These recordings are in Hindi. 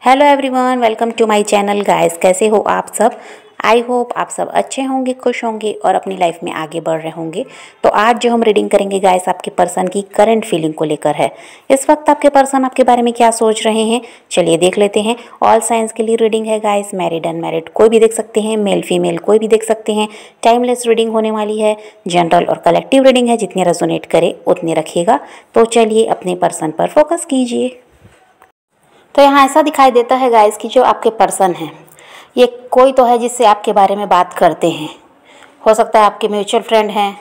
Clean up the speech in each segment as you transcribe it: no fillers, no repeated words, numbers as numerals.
Hello everyone, welcome to my channel guys. कैसे हो आप सब? आई होप आप सब अच्छे होंगे, खुश होंगे और अपनी लाइफ में आगे बढ़ रहे होंगे। तो आज जो हम रीडिंग करेंगे गाइस, आपके पर्सन की करंट फीलिंग को लेकर है। इस वक्त आपके पर्सन आपके बारे में क्या सोच रहे हैं, चलिए देख लेते हैं। ऑल साइंस के लिए रीडिंग है गाइस, मैरिड अनमैरिड कोई भी देख सकते हैं, मेल फीमेल कोई भी देख सकते हैं। टाइमलेस रीडिंग होने वाली है, जनरल और कलेक्टिव रीडिंग है, जितनी रेजोनेट करे उतनी रखिएगा। तो चलिए अपने पर्सन पर फोकस कीजिए। तो यहाँ ऐसा दिखाई देता है गाइस कि जो आपके पर्सन हैं, ये कोई तो है जिससे आपके बारे में बात करते हैं। हो सकता है आपके म्यूचुअल फ्रेंड हैं,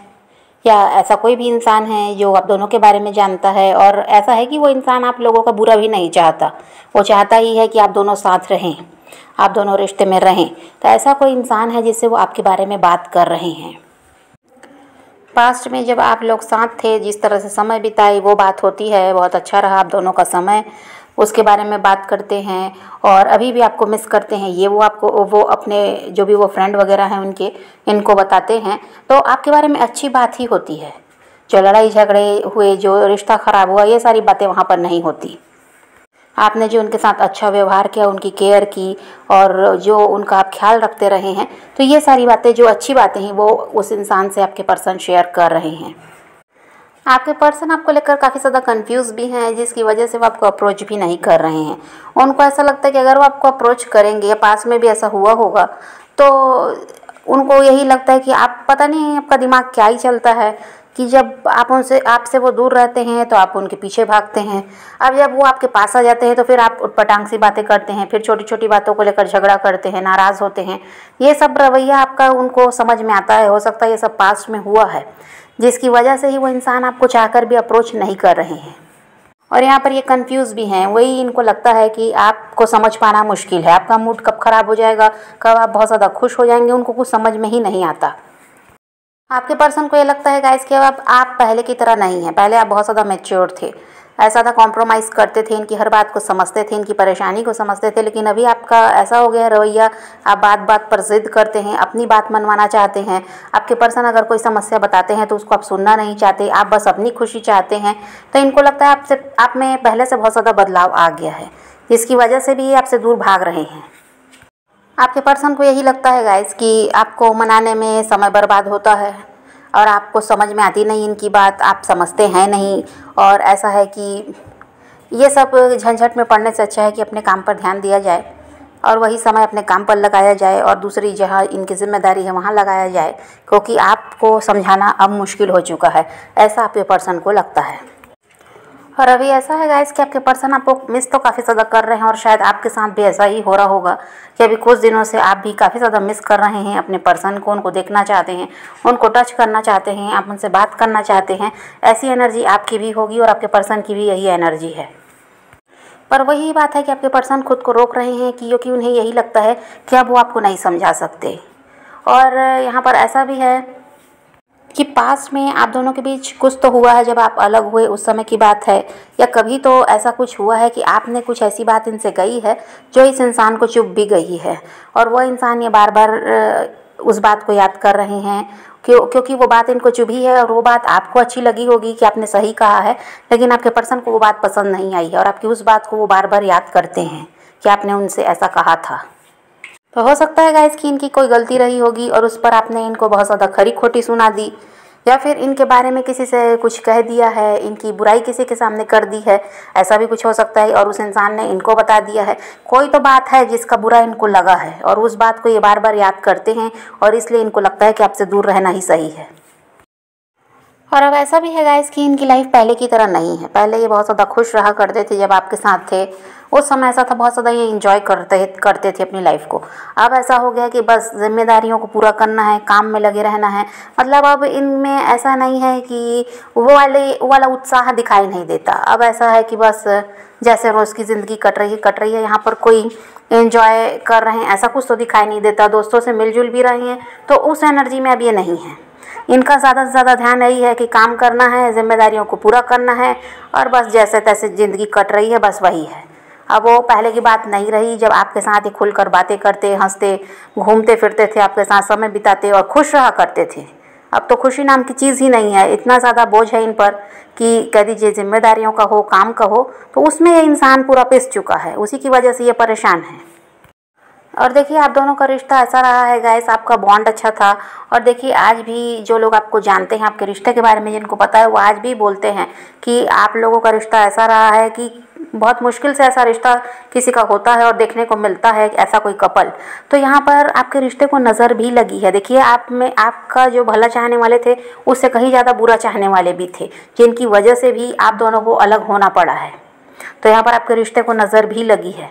या ऐसा कोई भी इंसान है जो आप दोनों के बारे में जानता है। और ऐसा है कि वो इंसान आप लोगों का बुरा भी नहीं चाहता, वो चाहता ही है कि आप दोनों साथ रहें, आप दोनों रिश्ते में रहें। तो ऐसा कोई इंसान है जिससे वो आपके बारे में बात कर रहे हैं। पास्ट में जब आप लोग साथ थे, जिस तरह से समय बिताई वो बात होती है, बहुत अच्छा रहा आप दोनों का समय, उसके बारे में बात करते हैं। और अभी भी आपको मिस करते हैं, ये वो आपको वो अपने जो भी वो फ्रेंड वगैरह हैं उनके इनको बताते हैं। तो आपके बारे में अच्छी बात ही होती है। जो लड़ाई झगड़े हुए, जो रिश्ता ख़राब हुआ, ये सारी बातें वहाँ पर नहीं होती। आपने जो उनके साथ अच्छा व्यवहार किया, उनकी केयर की और जो उनका आप ख्याल रखते रहे हैं, तो ये सारी बातें जो अच्छी बातें हैं वो उस इंसान से आपके पर्सन शेयर कर रहे हैं। आपके पर्सन आपको लेकर काफ़ी ज़्यादा कंफ्यूज भी हैं, जिसकी वजह से वो आपको अप्रोच भी नहीं कर रहे हैं। उनको ऐसा लगता है कि अगर वो आपको अप्रोच करेंगे, या पास में भी ऐसा हुआ होगा, तो उनको यही लगता है कि आप, पता नहीं आपका दिमाग क्या ही चलता है कि जब आपसे वो दूर रहते हैं तो आप उनके पीछे भागते हैं। अब जब वो आपके पास आ जाते हैं तो फिर आप उटपटांग सी बातें करते हैं, फिर छोटी छोटी बातों को लेकर झगड़ा करते हैं, नाराज़ होते हैं। ये सब रवैया आपका उनको समझ में आता है। हो सकता है ये सब पास्ट में हुआ है, जिसकी वजह से ही वो इंसान आपको चाहकर भी अप्रोच नहीं कर रहे हैं। और यहाँ पर ये कंफ्यूज भी हैं। वही इनको लगता है कि आपको समझ पाना मुश्किल है, आपका मूड कब ख़राब हो जाएगा, कब आप बहुत ज़्यादा खुश हो जाएंगे, उनको कुछ समझ में ही नहीं आता। आपके पर्सन को ये लगता है गाइस कि अब आप पहले की तरह नहीं हैं। पहले आप बहुत ज़्यादा मैच्योर थे, ऐसा था, कॉम्प्रोमाइज़ करते थे, इनकी हर बात को समझते थे, इनकी परेशानी को समझते थे। लेकिन अभी आपका ऐसा हो गया है रवैया, आप बात बात पर ज़िद करते हैं, अपनी बात मनवाना चाहते हैं। आपके पर्सन अगर कोई समस्या बताते हैं तो उसको आप सुनना नहीं चाहते, आप बस अपनी खुशी चाहते हैं। तो इनको लगता है आप में पहले से बहुत ज़्यादा बदलाव आ गया है, जिसकी वजह से भी ये आपसे दूर भाग रहे हैं। आपके पर्सन को यही लगता है गाइस कि आपको मनाने में समय बर्बाद होता है और आपको समझ में आती नहीं इनकी बात, आप समझते हैं नहीं। और ऐसा है कि ये सब झंझट में पड़ने से अच्छा है कि अपने काम पर ध्यान दिया जाए और वही समय अपने काम पर लगाया जाए और दूसरी जहाँ इनकी जिम्मेदारी है वहाँ लगाया जाए, क्योंकि आपको समझाना अब मुश्किल हो चुका है, ऐसा आपके पर्सन को लगता है। और अभी ऐसा है गाइस कि आपके पर्सन आपको मिस तो काफ़ी ज़्यादा कर रहे हैं, और शायद आपके साथ भी ऐसा ही हो रहा होगा कि अभी कुछ दिनों से आप भी काफ़ी ज़्यादा मिस कर रहे हैं अपने पर्सन को, उनको देखना चाहते हैं, उनको टच करना चाहते हैं, आप उनसे बात करना चाहते हैं। ऐसी एनर्जी आपकी भी होगी और आपके पर्सन की भी यही एनर्जी है। पर वही बात है कि आपके पर्सन खुद को रोक रहे हैं, क्योंकि उन्हें यही लगता है कि अब वो आपको नहीं समझा सकते। और यहाँ पर ऐसा भी है कि पास्ट में आप दोनों के बीच कुछ तो हुआ है, जब आप अलग हुए उस समय की बात है, या कभी तो ऐसा कुछ हुआ है कि आपने कुछ ऐसी बात इनसे कही है जो इस इंसान को चुभ भी गई है। और वो इंसान ये बार बार उस बात को याद कर रहे हैं, क्योंकि वो बात इनको चुभी है और वो बात आपको अच्छी लगी होगी कि आपने सही कहा है, लेकिन आपके पर्सन को वो बात पसंद नहीं आई है और आपकी उस बात को वो बार बार याद करते हैं कि आपने उनसे ऐसा कहा था। तो हो सकता है गाइस कि इनकी कोई गलती रही होगी और उस पर आपने इनको बहुत ज़्यादा खरी खोटी सुना दी, या फिर इनके बारे में किसी से कुछ कह दिया है, इनकी बुराई किसी के सामने कर दी है, ऐसा भी कुछ हो सकता है। और उस इंसान ने इनको बता दिया है, कोई तो बात है जिसका बुरा इनको लगा है और उस बात को ये बार बार याद करते हैं, और इसलिए इनको लगता है कि आपसे दूर रहना ही सही है। और अब ऐसा भी है गाइस कि इनकी लाइफ पहले की तरह नहीं है। पहले ये बहुत ज़्यादा खुश रहा करते थे जब आपके साथ थे, उस समय ऐसा था, बहुत ज़्यादा ये इंजॉय करते थे अपनी लाइफ को। अब ऐसा हो गया कि बस जिम्मेदारियों को पूरा करना है, काम में लगे रहना है। मतलब अब इनमें ऐसा नहीं है कि वो वाला उत्साह दिखाई नहीं देता। अब ऐसा है कि बस जैसे रोज़ की ज़िंदगी कट रही है, यहाँ पर कोई एंजॉय कर रहे हैं ऐसा कुछ तो दिखाई नहीं देता। दोस्तों से मिलजुल भी रहे हैं, तो उस एनर्जी में अब ये नहीं है। इनका ज़्यादा से ज़्यादा ध्यान यही है कि काम करना है, जिम्मेदारियों को पूरा करना है, और बस जैसे तैसे ज़िंदगी कट रही है, बस वही है। अब वो पहले की बात नहीं रही, जब आपके साथ ही खुलकर बातें करते, हंसते, घूमते फिरते थे, आपके साथ समय बिताते और खुश रहा करते थे। अब तो खुशी नाम की चीज़ ही नहीं है, इतना ज़्यादा बोझ है इन पर कि कह दीजिए जिम्मेदारियों का हो, काम का हो, तो उसमें ये इंसान पूरा पिस चुका है, उसी की वजह से ये परेशान है। और देखिए आप दोनों का रिश्ता ऐसा रहा है गाइस, आपका बॉन्ड अच्छा था। और देखिए आज भी जो लोग आपको जानते हैं, आपके रिश्ते के बारे में जिनको पता है, वो आज भी बोलते हैं कि आप लोगों का रिश्ता ऐसा रहा है कि बहुत मुश्किल से ऐसा रिश्ता किसी का होता है और देखने को मिलता है ऐसा कोई कपल। तो यहाँ पर आपके रिश्ते को नज़र भी लगी है। देखिए आप में आपका जो भला चाहने वाले थे, उससे कहीं ज़्यादा बुरा चाहने वाले भी थे, जिनकी वजह से भी आप दोनों को अलग होना पड़ा है। तो यहाँ पर आपके रिश्ते को नज़र भी लगी है।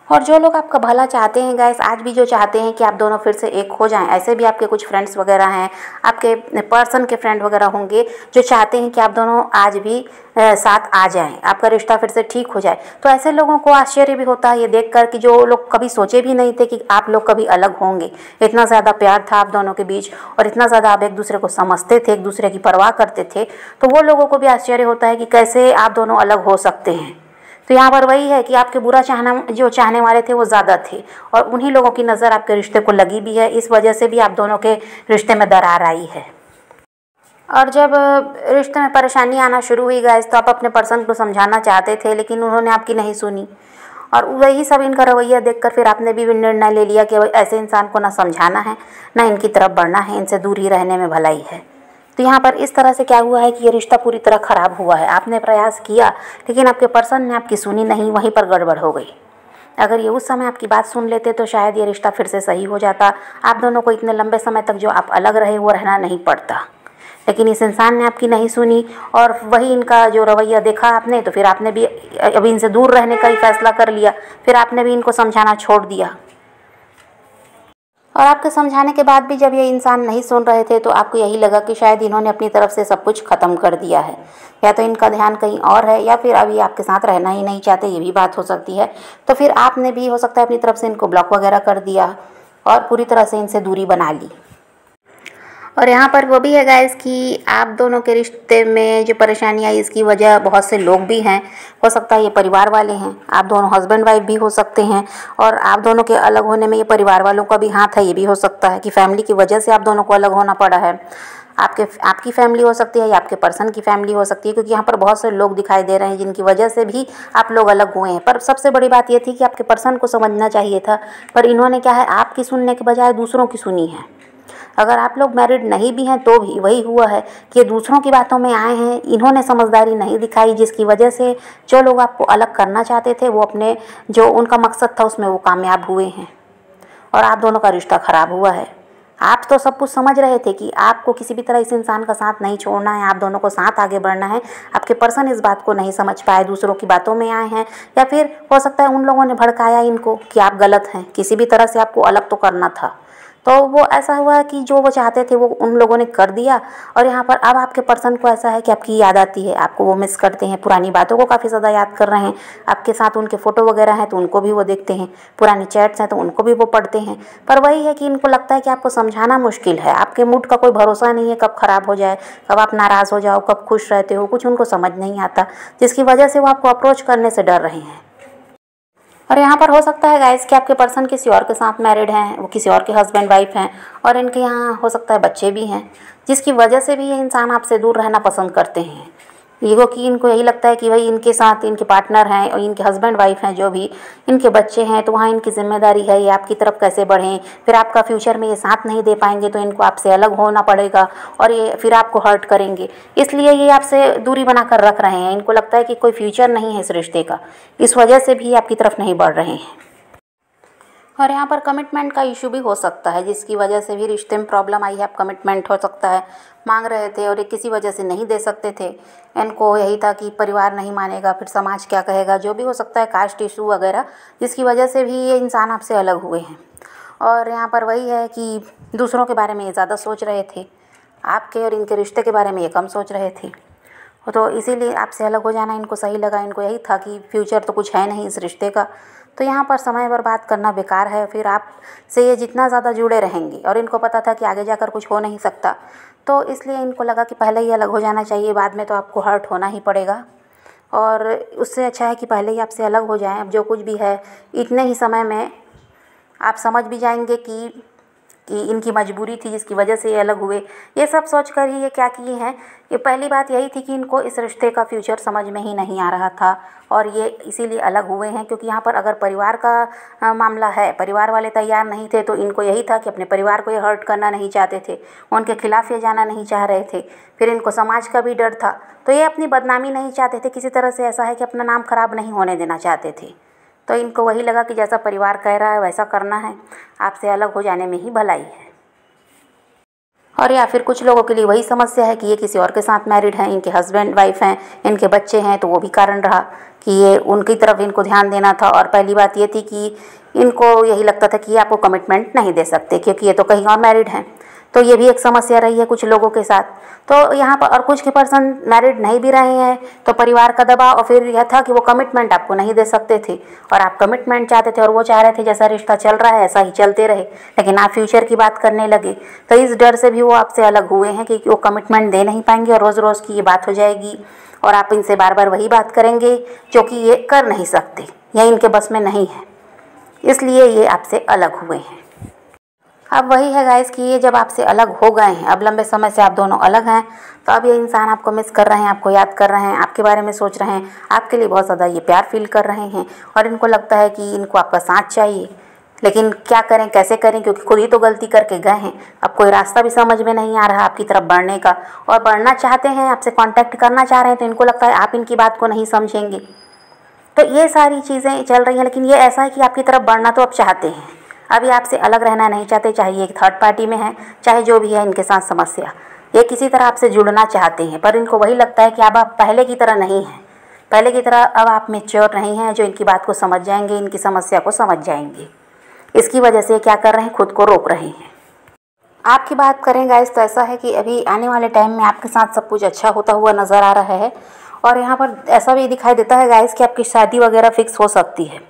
और जो लोग आपका भला चाहते हैं गाइस, आज भी जो चाहते हैं कि आप दोनों फिर से एक हो जाएं, ऐसे भी आपके कुछ फ्रेंड्स वगैरह हैं, आपके पर्सन के फ्रेंड वगैरह होंगे जो चाहते हैं कि आप दोनों आज भी साथ आ जाएं, आपका रिश्ता फिर से ठीक हो जाए। तो ऐसे लोगों को आश्चर्य भी होता है ये देखकर कि जो लोग कभी सोचे भी नहीं थे कि आप लोग कभी अलग होंगे। इतना ज़्यादा प्यार था आप दोनों के बीच और इतना ज़्यादा आप एक दूसरे को समझते थे, एक दूसरे की परवाह करते थे, तो वो लोगों को भी आश्चर्य होता है कि कैसे आप दोनों अलग हो सकते हैं। तो यहाँ पर वही है कि आपके बुरा जो चाहने वाले थे वो ज़्यादा थे, और उन्हीं लोगों की नज़र आपके रिश्ते को लगी भी है। इस वजह से भी आप दोनों के रिश्ते में दरार आई है। और जब रिश्ते में परेशानी आना शुरू हुई गाइस, तो आप अपने पर्सन को समझाना चाहते थे, लेकिन उन्होंने आपकी नहीं सुनी। और वही सब इनका रवैया देखकर फिर आपने भी निर्णय ले लिया कि ऐसे इंसान को ना समझाना है, ना इनकी तरफ बढ़ना है, इनसे दूर ही रहने में भलाई है। तो यहाँ पर इस तरह से क्या हुआ है कि ये रिश्ता पूरी तरह ख़राब हुआ है। आपने प्रयास किया, लेकिन आपके पर्सन ने आपकी सुनी नहीं, वहीं पर गड़बड़ हो गई। अगर ये उस समय आपकी बात सुन लेते तो शायद ये रिश्ता फिर से सही हो जाता। आप दोनों को इतने लंबे समय तक जो आप अलग रहे वो रहना नहीं पड़ता। लेकिन इस इंसान ने आपकी नहीं सुनी, और वही इनका जो रवैया देखा आपने, तो फिर आपने भी अभी इनसे दूर रहने का ही फैसला कर लिया। फिर आपने भी इनको समझाना छोड़ दिया। और आपके समझाने के बाद भी जब ये इंसान नहीं सुन रहे थे, तो आपको यही लगा कि शायद इन्होंने अपनी तरफ से सब कुछ ख़त्म कर दिया है, या तो इनका ध्यान कहीं और है, या फिर अभी आपके साथ रहना ही नहीं चाहते, ये भी बात हो सकती है। तो फिर आपने भी हो सकता है अपनी तरफ से इनको ब्लॉक वगैरह कर दिया और पूरी तरह से इनसे दूरी बना ली। और यहाँ पर वो भी है गाइस कि आप दोनों के रिश्ते में जो परेशानी आई, इसकी वजह बहुत से लोग भी हैं। हो सकता है ये परिवार वाले हैं, आप दोनों हस्बैंड वाइफ भी हो सकते हैं, और आप दोनों के अलग होने में ये परिवार वालों का भी हाथ है। ये भी हो सकता है कि फैमिली की वजह से आप दोनों को अलग होना पड़ा है। आपकी फैमिली हो सकती है या आपके पर्सन की फैमिली हो सकती है, क्योंकि यहाँ पर बहुत से लोग दिखाई दे रहे हैं जिनकी वजह से भी आप लोग अलग हुए हैं। पर सबसे बड़ी बात ये थी कि आपके पर्सन को समझना चाहिए था, पर इन्होंने क्या है, आपकी सुनने के बजाय दूसरों की सुनी है। अगर आप लोग मैरिड नहीं भी हैं तो भी वही हुआ है कि दूसरों की बातों में आए हैं, इन्होंने समझदारी नहीं दिखाई, जिसकी वजह से जो लोग आपको अलग करना चाहते थे वो अपने जो उनका मकसद था उसमें वो कामयाब हुए हैं, और आप दोनों का रिश्ता ख़राब हुआ है। आप तो सब कुछ समझ रहे थे कि आपको किसी भी तरह इस इंसान का साथ नहीं छोड़ना है, आप दोनों को साथ आगे बढ़ना है। आपके पर्सन इस बात को नहीं समझ पाए, दूसरों की बातों में आए हैं, या फिर हो सकता है उन लोगों ने भड़काया इनको कि आप गलत हैं, किसी भी तरह से आपको अलग तो करना था। तो वो ऐसा हुआ कि जो वो चाहते थे वो उन लोगों ने कर दिया। और यहाँ पर अब आपके पर्सन को ऐसा है कि आपकी याद आती है, आपको वो मिस करते हैं, पुरानी बातों को काफ़ी ज़्यादा याद कर रहे हैं। आपके साथ उनके फ़ोटो वगैरह हैं तो उनको भी वो देखते हैं, पुरानी चैट्स हैं तो उनको भी वो पढ़ते हैं। पर वही है कि इनको लगता है कि आपको समझाना मुश्किल है, आपके मूड का कोई भरोसा नहीं है, कब ख़राब हो जाए, कब आप नाराज़ हो जाओ, कब खुश रहते हो, कुछ उनको समझ नहीं आता, जिसकी वजह से वो आपको अप्रोच करने से डर रहे हैं। और यहाँ पर हो सकता है गाइस कि आपके पर्सन किसी और के साथ मैरिड हैं, वो किसी और के हस्बैंड वाइफ हैं, और इनके यहाँ हो सकता है बच्चे भी हैं, जिसकी वजह से भी ये इंसान आपसे दूर रहना पसंद करते हैं। ये कि इनको यही लगता है कि भाई इनके साथ इनके पार्टनर हैं और इनके हस्बैंड वाइफ हैं, जो भी इनके बच्चे हैं, तो वहाँ इनकी जिम्मेदारी है ये आपकी तरफ कैसे बढ़ें, फिर आपका फ्यूचर में ये साथ नहीं दे पाएंगे तो इनको आपसे अलग होना पड़ेगा, और ये फिर आपको हर्ट करेंगे, इसलिए ये आपसे दूरी बनाकर रख रहे हैं। इनको लगता है कि कोई फ्यूचर नहीं है इस रिश्ते का, इस वजह से भी आपकी तरफ नहीं बढ़ रहे हैं। और यहाँ पर कमिटमेंट का इशू भी हो सकता है, जिसकी वजह से भी रिश्ते में प्रॉब्लम आई है। आप कमिटमेंट हो सकता है मांग रहे थे और ये किसी वजह से नहीं दे सकते थे। इनको यही था कि परिवार नहीं मानेगा, फिर समाज क्या कहेगा, जो भी हो सकता है, कास्ट इशू वगैरह, जिसकी वजह से भी ये इंसान आपसे अलग हुए हैं। और यहाँ पर वही है कि दूसरों के बारे में ये ज़्यादा सोच रहे थे, आपके और इनके रिश्ते के बारे में ये कम सोच रहे थे। तो इसीलिए आपसे अलग हो जाना इनको सही लगा। इनको यही था कि फ्यूचर तो कुछ है नहीं इस रिश्ते का, तो यहाँ पर समय बर्बाद करना बेकार है। फिर आपसे ये जितना ज़्यादा जुड़े रहेंगे, और इनको पता था कि आगे जाकर कुछ हो नहीं सकता, तो इसलिए इनको लगा कि पहले ही अलग हो जाना चाहिए, बाद में तो आपको हर्ट होना ही पड़ेगा। और उससे अच्छा है कि पहले ही आपसे अलग हो जाएं। अब जो कुछ भी है इतने ही समय में आप समझ भी जाएंगे कि कि इनकी मजबूरी थी जिसकी वजह से ये अलग हुए। ये सब सोच कर ही ये क्या किए हैं, ये पहली बात यही थी कि इनको इस रिश्ते का फ्यूचर समझ में ही नहीं आ रहा था और ये इसीलिए अलग हुए हैं। क्योंकि यहाँ पर अगर परिवार का मामला है, परिवार वाले तैयार नहीं थे, तो इनको यही था कि अपने परिवार को ये हर्ट करना नहीं चाहते थे, उनके खिलाफ ये जाना नहीं चाह रहे थे। फिर इनको समाज का भी डर था, तो ये अपनी बदनामी नहीं चाहते थे, किसी तरह से ऐसा है कि अपना नाम खराब नहीं होने देना चाहते थे। तो इनको वही लगा कि जैसा परिवार कह रहा है वैसा करना है, आपसे अलग हो जाने में ही भलाई है। और या फिर कुछ लोगों के लिए वही समस्या है कि ये किसी और के साथ मैरिड हैं, इनके हस्बैंड वाइफ हैं, इनके बच्चे हैं, तो वो भी कारण रहा कि ये उनकी तरफ इनको ध्यान देना था। और पहली बात ये थी कि इनको यही लगता था कि ये आपको कमिटमेंट नहीं दे सकते क्योंकि ये तो कहीं और मैरिड हैं। तो ये भी एक समस्या रही है कुछ लोगों के साथ। तो यहाँ पर और कुछ के पर्सन मैरिड नहीं भी रहे हैं, तो परिवार का दबाव और फिर यह था कि वो कमिटमेंट आपको नहीं दे सकते थे और आप कमिटमेंट चाहते थे और वो चाह रहे थे जैसा रिश्ता चल रहा है ऐसा ही चलते रहे, लेकिन आप फ्यूचर की बात करने लगे। तो इस डर से भी वो आपसे अलग हुए हैं कि वो कमिटमेंट दे नहीं पाएंगे और रोज़ रोज़ की ये बात हो जाएगी और आप इनसे बार बार वही बात करेंगे जो कि ये कर नहीं सकते या इनके बस में नहीं है, इसलिए ये आपसे अलग हुए हैं। अब वही है गाइस कि ये जब आपसे अलग हो गए हैं, अब लंबे समय से आप दोनों अलग हैं, तो अब ये इंसान आपको मिस कर रहे हैं, आपको याद कर रहे हैं, आपके बारे में सोच रहे हैं, आपके लिए बहुत ज़्यादा ये प्यार फील कर रहे हैं और इनको लगता है कि इनको आपका साथ चाहिए। लेकिन क्या करें, कैसे करें, क्योंकि खुद ही तो गलती करके गए हैं। अब कोई रास्ता भी समझ में नहीं आ रहा आपकी तरफ बढ़ने का, और बढ़ना चाहते हैं, आपसे कॉन्टैक्ट करना चाह रहे हैं, तो इनको लगता है आप इनकी बात को नहीं समझेंगे। तो ये सारी चीज़ें चल रही हैं। लेकिन ये ऐसा है कि आपकी तरफ बढ़ना तो अब चाहते हैं, अभी आपसे अलग रहना नहीं चाहते, चाहे ये एक थर्ड पार्टी में है, चाहे जो भी है इनके साथ समस्या, ये किसी तरह आपसे जुड़ना चाहते हैं। पर इनको वही लगता है कि अब आप पहले की तरह नहीं हैं, पहले की तरह अब आप मैच्योर नहीं हैं जो इनकी बात को समझ जाएंगे, इनकी समस्या को समझ जाएंगे। इसकी वजह से क्या कर रहे हैं, खुद को रोक रहे हैं। आपकी बात करें गाइस तो ऐसा है कि अभी आने वाले टाइम में आपके साथ सब कुछ अच्छा होता हुआ नज़र आ रहा है और यहाँ पर ऐसा भी दिखाई देता है गाइस कि आपकी शादी वगैरह फिक्स हो सकती है।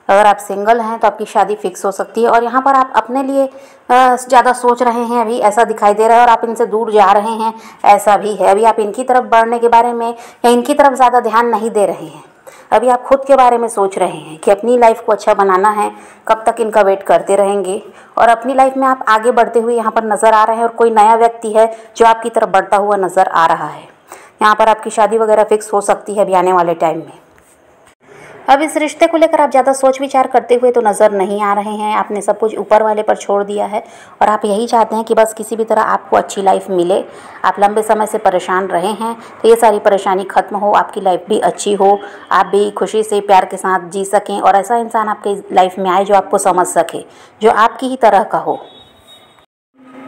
अगर आप सिंगल हैं तो आपकी शादी फिक्स हो सकती है और यहाँ पर आप अपने लिए ज़्यादा सोच रहे हैं, अभी ऐसा दिखाई दे रहा है, और आप इनसे दूर जा रहे हैं, ऐसा भी है। अभी आप इनकी तरफ बढ़ने के बारे में या इनकी तरफ ज़्यादा ध्यान नहीं दे रहे हैं, अभी आप खुद के बारे में सोच रहे हैं कि अपनी लाइफ को अच्छा बनाना है, कब तक इनका वेट करते रहेंगे। और अपनी लाइफ में आप आगे बढ़ते हुए यहाँ पर नज़र आ रहे हैं और कोई नया व्यक्ति है जो आपकी तरफ बढ़ता हुआ नज़र आ रहा है। यहाँ पर आपकी शादी वगैरह फिक्स हो सकती है अभी आने वाले टाइम में। अब इस रिश्ते को लेकर आप ज़्यादा सोच विचार करते हुए तो नज़र नहीं आ रहे हैं, आपने सब कुछ ऊपर वाले पर छोड़ दिया है और आप यही चाहते हैं कि बस किसी भी तरह आपको अच्छी लाइफ मिले। आप लंबे समय से परेशान रहे हैं, तो ये सारी परेशानी ख़त्म हो, आपकी लाइफ भी अच्छी हो, आप भी खुशी से प्यार के साथ जी सकें और ऐसा इंसान आपके लाइफ में आए जो आपको समझ सके, जो आपकी ही तरह का हो।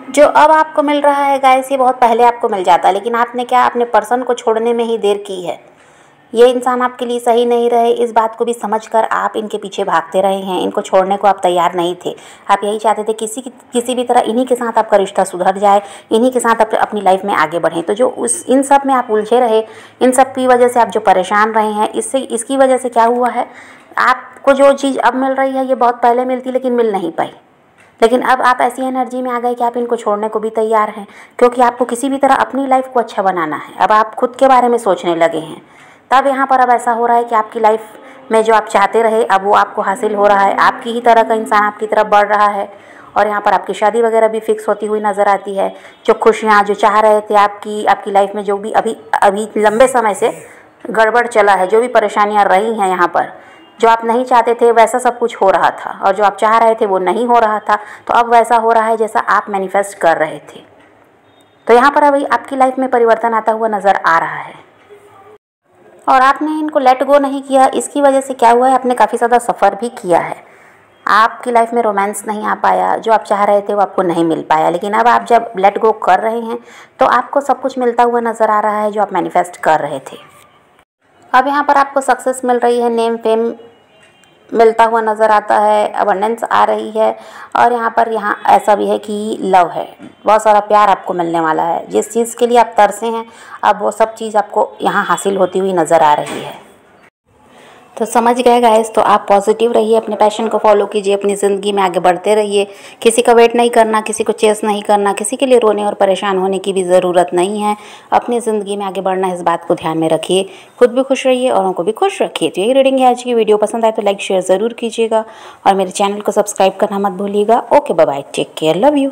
जो अब आपको मिल रहा है गाइस, ये बहुत पहले आपको मिल जाता, लेकिन आपने क्या, अपने पर्सन को छोड़ने में ही देर की है। ये इंसान आपके लिए सही नहीं रहे, इस बात को भी समझकर आप इनके पीछे भागते रहे हैं, इनको छोड़ने को आप तैयार नहीं थे। आप यही चाहते थे किसी भी तरह इन्हीं के साथ आपका रिश्ता सुधर जाए, इन्हीं के साथ आप अपनी लाइफ में आगे बढ़ें। तो जो इन सब में आप उलझे रहे, इन सब की वजह से आप जो परेशान रहे हैं, इसकी वजह से क्या हुआ है, आपको जो चीज़ अब मिल रही है ये बहुत पहले मिलती लेकिन मिल नहीं पाई। लेकिन अब आप ऐसी एनर्जी में आ गए कि आप इनको छोड़ने को भी तैयार हैं, क्योंकि आपको किसी भी तरह अपनी लाइफ को अच्छा बनाना है। अब आप खुद के बारे में सोचने लगे हैं, तब यहाँ पर अब ऐसा हो रहा है कि आपकी लाइफ में जो आप चाहते रहे अब वो आपको हासिल हो रहा है, आपकी ही तरह का इंसान आपकी तरफ बढ़ रहा है और यहाँ पर आपकी शादी वगैरह भी फिक्स होती हुई नज़र आती है। जो खुशियाँ जो चाह रहे थे आपकी लाइफ में, जो भी अभी लंबे समय से गड़बड़ चला है, जो भी परेशानियाँ रही हैं यहाँ पर, जो आप नहीं चाहते थे वैसा सब कुछ हो रहा था और जो आप चाह रहे थे वो नहीं हो रहा था, तो अब वैसा हो रहा है जैसा आप मैनिफेस्ट कर रहे थे। तो यहाँ पर अभी आपकी लाइफ में परिवर्तन आता हुआ नज़र आ रहा है और आपने इनको लेट गो नहीं किया। इसकी वजह से क्या हुआ है, आपने काफ़ी ज़्यादा सफ़र भी किया है, आपकी लाइफ में रोमांस नहीं आ पाया, जो आप चाह रहे थे वो आपको नहीं मिल पाया। लेकिन अब आप जब लेट गो कर रहे हैं तो आपको सब कुछ मिलता हुआ नज़र आ रहा है जो आप मैनिफेस्ट कर रहे थे। अब यहाँ पर आपको सक्सेस मिल रही है, नेम फेम मिलता हुआ नज़र आता है, अबंडेंस आ रही है और यहाँ ऐसा भी है कि लव है, बहुत सारा प्यार आपको मिलने वाला है। जिस चीज़ के लिए आप तरसे हैं अब वो सब चीज़ आपको यहाँ हासिल होती हुई नज़र आ रही है। तो समझ गए गाइस, तो आप पॉजिटिव रहिए, अपने पैशन को फॉलो कीजिए, अपनी ज़िंदगी में आगे बढ़ते रहिए। किसी का वेट नहीं करना, किसी को चेस नहीं करना, किसी के लिए रोने और परेशान होने की भी ज़रूरत नहीं है। अपनी ज़िंदगी में आगे बढ़ना है, इस बात को ध्यान में रखिए। खुद भी खुश रहिए, औरों को भी खुश रखिए। तो यही रीडिंग है आज की। वीडियो पसंद आए तो लाइक शेयर ज़रूर कीजिएगा और मेरे चैनल को सब्सक्राइब करना मत भूलिएगा। Okay bye bye, take care, love you.